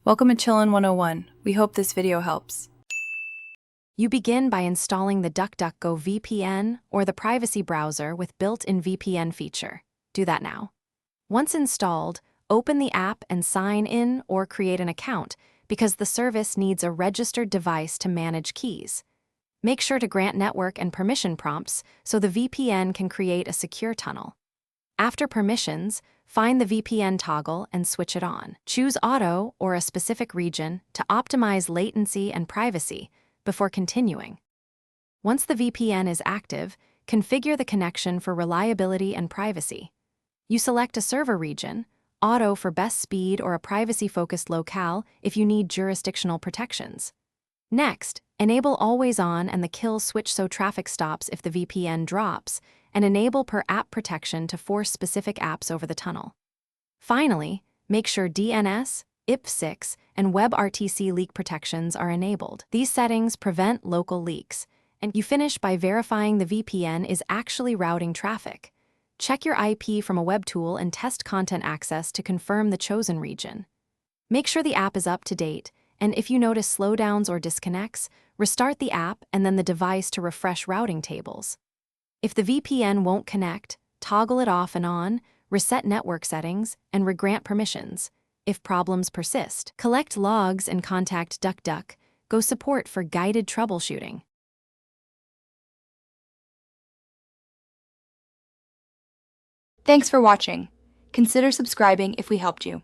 Welcome to Chillin' 101. We hope this video helps. You begin by installing the DuckDuckGo VPN or the privacy browser with built-in VPN feature. Do that now. Once installed, open the app and sign in or create an account because the service needs a registered device to manage keys. Make sure to grant network and permission prompts so the VPN can create a secure tunnel. After permissions, find the VPN toggle and switch it on. Choose Auto or a specific region to optimize latency and privacy before continuing. Once the VPN is active, configure the connection for reliability and privacy. You select a server region, Auto for best speed or a privacy-focused locale if you need jurisdictional protections. Next, enable Always On and the Kill Switch so traffic stops if the VPN drops, and enable per app protection to force specific apps over the tunnel. Finally, make sure DNS, IPv6, and WebRTC leak protections are enabled. These settings prevent local leaks, and you finish by verifying the VPN is actually routing traffic. Check your IP from a web tool and test content access to confirm the chosen region. Make sure the app is up to date, and if you notice slowdowns or disconnects, restart the app and then the device to refresh routing tables. If the VPN won't connect, toggle it off and on, reset network settings, and regrant permissions. If problems persist, collect logs and contact DuckDuckGo support for guided troubleshooting. Thanks for watching. Consider subscribing if we helped you.